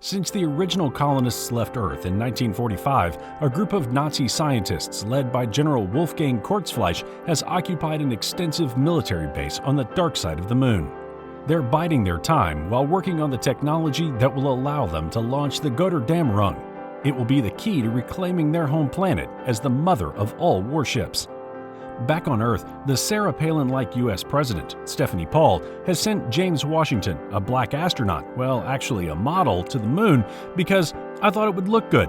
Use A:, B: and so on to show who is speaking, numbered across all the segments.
A: Since the original colonists left Earth in 1945, a group of Nazi scientists led by General Wolfgang Kurzfleisch has occupied an extensive military base on the dark side of the Moon. They're biding their time while working on the technology that will allow them to launch the ZODIAC. It will be the key to reclaiming their home planet as the mother of all warships. Back on Earth, the Sarah Palin-like U.S. President, Stephanie Paul, has sent James Washington, a black astronaut, well, actually a model, to the Moon because I thought it would look good.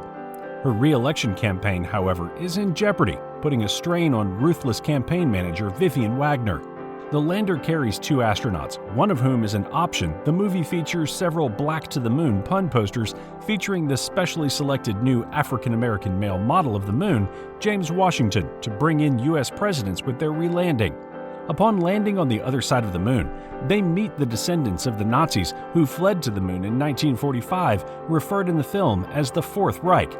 A: Her re-election campaign, however, is in jeopardy, putting a strain on ruthless campaign manager Vivian Wagner. The lander carries 2 astronauts, one of whom is an option. The movie features several Black to the Moon pun posters featuring the specially selected new African-American male model of the Moon, James Washington, to bring in U.S. presidents with their re-landing. Upon landing on the other side of the Moon, they meet the descendants of the Nazis who fled to the Moon in 1945, referred in the film as the Fourth Reich.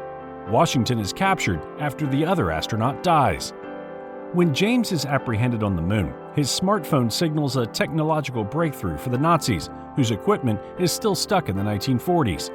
A: Washington is captured after the other astronaut dies. When James is apprehended on the Moon, his smartphone signals a technological breakthrough for the Nazis, whose equipment is still stuck in the 1940s.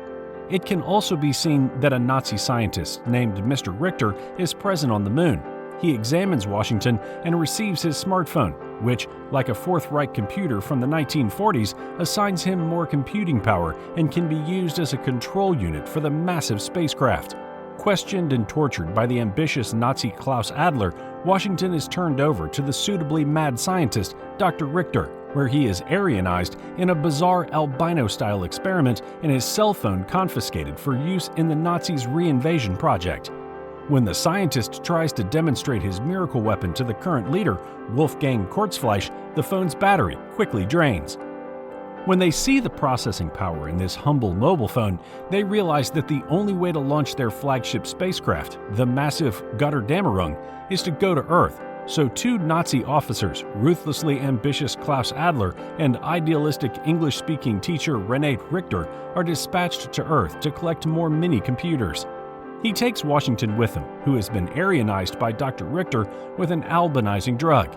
A: It can also be seen that a Nazi scientist named Mr. Richter is present on the Moon. He examines Washington and receives his smartphone, which, like a Fourth Reich computer from the 1940s, assigns him more computing power and can be used as a control unit for the massive spacecraft. Questioned and tortured by the ambitious Nazi Klaus Adler, Washington is turned over to the suitably mad scientist Dr. Richter, where he is Aryanized in a bizarre albino-style experiment and his cell phone confiscated for use in the Nazis' reinvasion project. When the scientist tries to demonstrate his miracle weapon to the current leader, Wolfgang Kurzfleisch, the phone's battery quickly drains. When they see the processing power in this humble mobile phone, they realize that the only way to launch their flagship spacecraft, the massive Götterdämmerung, is to go to Earth. So 2 Nazi officers, ruthlessly ambitious Klaus Adler and idealistic English-speaking teacher Renate Richter, are dispatched to Earth to collect more mini-computers. He takes Washington with him, who has been Aryanized by Dr. Richter with an albinizing drug.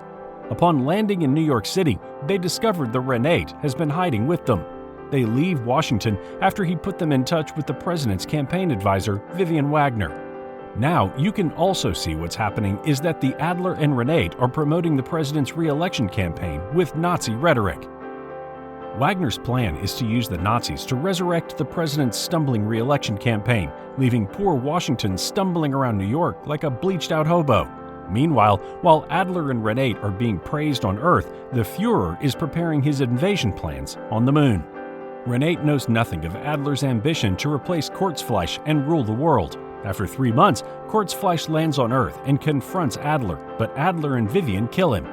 A: Upon landing in New York City, they discovered the Renate has been hiding with them. They leave Washington after he put them in touch with the president's campaign advisor, Vivian Wagner. Now, you can also see what's happening is that the Adler and Renate are promoting the president's re-election campaign with Nazi rhetoric. Wagner's plan is to use the Nazis to resurrect the president's stumbling re-election campaign, leaving poor Washington stumbling around New York like a bleached-out hobo. Meanwhile, while Adler and Renate are being praised on Earth, the Führer is preparing his invasion plans on the Moon. Renate knows nothing of Adler's ambition to replace Kurzfleisch and rule the world. After 3 months, Kurzfleisch lands on Earth and confronts Adler, but Adler and Vivian kill him.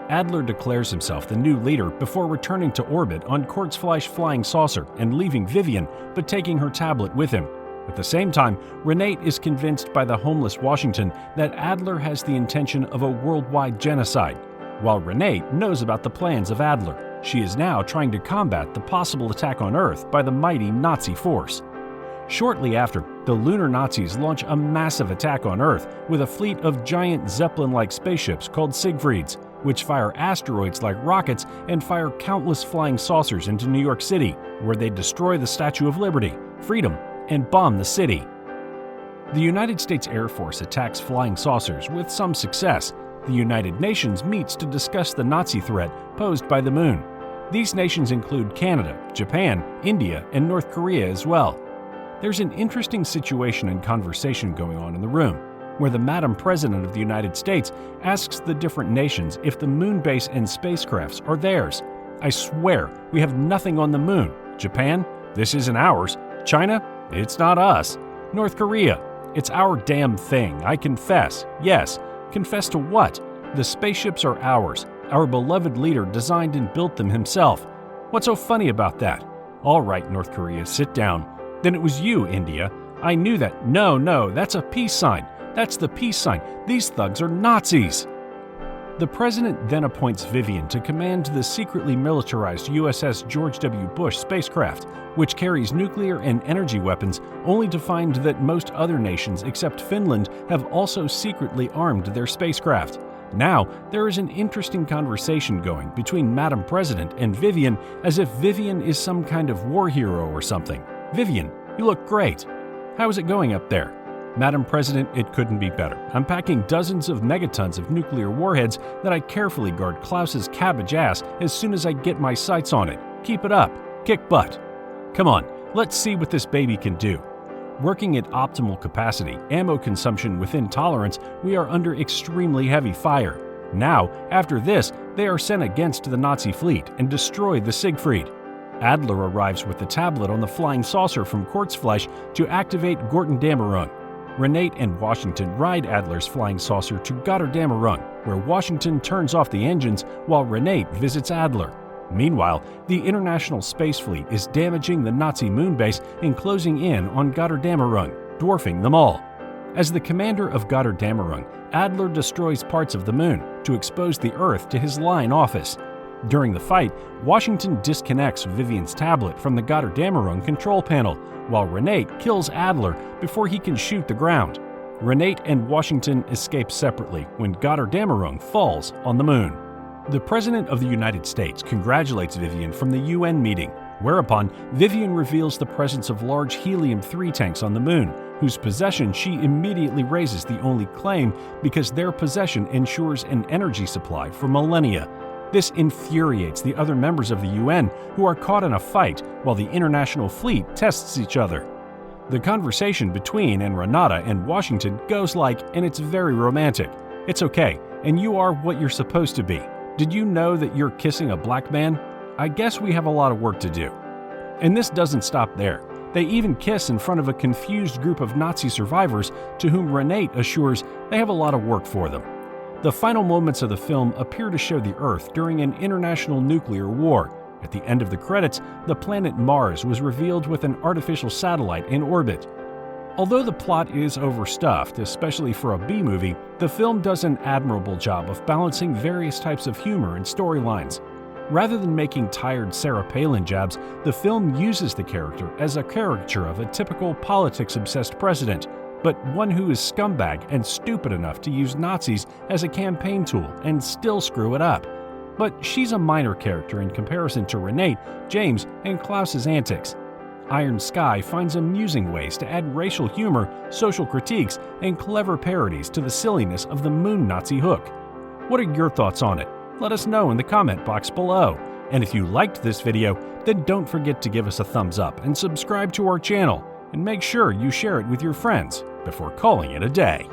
A: Adler declares himself the new leader before returning to orbit on Kurzfleisch's flying saucer and leaving Vivian, but taking her tablet with him. At the same time, Renate is convinced by the homeless Washington that Adler has the intention of a worldwide genocide. While Renate knows about the plans of Adler, she is now trying to combat the possible attack on Earth by the mighty Nazi force. Shortly after, the lunar Nazis launch a massive attack on Earth with a fleet of giant Zeppelin-like spaceships called Siegfrieds, which fire asteroids like rockets and fire countless flying saucers into New York City, where they destroy the Statue of Liberty, Freedom, and bomb the city. The United States Air Force attacks flying saucers with some success. The United Nations meets to discuss the Nazi threat posed by the Moon. These nations include Canada, Japan, India, and North Korea as well. There's an interesting situation and conversation going on in the room, where the Madam President of the United States asks the different nations if the Moon base and spacecrafts are theirs. I swear, we have nothing on the Moon. Japan? This isn't ours. China? It's not us. North Korea? It's our damn thing, I confess. Yes. Confess to what? The spaceships are ours. Our beloved leader designed and built them himself. What's so funny about that? All right, North Korea, sit down. Then it was you, India. I knew that. No, that's a peace sign. That's the peace sign. These thugs are Nazis. The president then appoints Vivian to command the secretly militarized USS George W. Bush spacecraft, which carries nuclear and energy weapons, only to find that most other nations except Finland have also secretly armed their spacecraft. Now, there is an interesting conversation going between Madam President and Vivian, as if Vivian is some kind of war hero or something. Vivian, You look great. How is it going up there? Madam President, it couldn't be better. I'm packing dozens of megatons of nuclear warheads that I carefully guard Klaus's cabbage ass as soon as I get my sights on it. Keep it up. Kick butt. Come on, let's see what this baby can do. Working at optimal capacity, ammo consumption within tolerance, we are under extremely heavy fire. Now, after this, they are sent against the Nazi fleet and destroy the Siegfried. Adler arrives with the tablet on the flying saucer from Kurzfleisch to activate Götterdämmerung. Renate and Washington ride Adler's flying saucer to Götterdämmerung, where Washington turns off the engines while Renate visits Adler. Meanwhile, the International Space Fleet is damaging the Nazi moon base and closing in on Götterdämmerung, dwarfing them all. As the commander of Götterdämmerung, Adler destroys parts of the moon to expose the Earth to his line office. During the fight, Washington disconnects Vivian's tablet from the Götterdämmerung control panel, while Renate kills Adler before he can shoot the ground. Renate and Washington escape separately when Götterdämmerung falls on the moon. The President of the United States congratulates Vivian from the UN meeting, whereupon Vivian reveals the presence of large helium-3 tanks on the moon, whose possession she immediately raises the only claim because their possession ensures an energy supply for millennia. This infuriates the other members of the UN, who are caught in a fight while the international fleet tests each other. The conversation between Renata and Washington goes like, and it's very romantic. It's okay, and you are what you're supposed to be. Did you know that you're kissing a black man? I guess we have a lot of work to do. And this doesn't stop there. They even kiss in front of a confused group of Nazi survivors to whom Renate assures they have a lot of work for them. The final moments of the film appear to show the Earth during an international nuclear war. At the end of the credits, the planet Mars was revealed with an artificial satellite in orbit. Although the plot is overstuffed, especially for a B-movie, the film does an admirable job of balancing various types of humor and storylines. Rather than making tired Sarah Palin jabs, the film uses the character as a caricature of a typical politics-obsessed president, but one who is scumbag and stupid enough to use Nazis as a campaign tool and still screw it up. But she's a minor character in comparison to Renate, James, and Klaus's antics. Iron Sky finds amusing ways to add racial humor, social critiques, and clever parodies to the silliness of the moon Nazi hook. What are your thoughts on it? Let us know in the comment box below. And if you liked this video, then don't forget to give us a thumbs up and subscribe to our channel. And make sure you share it with your friends before calling it a day.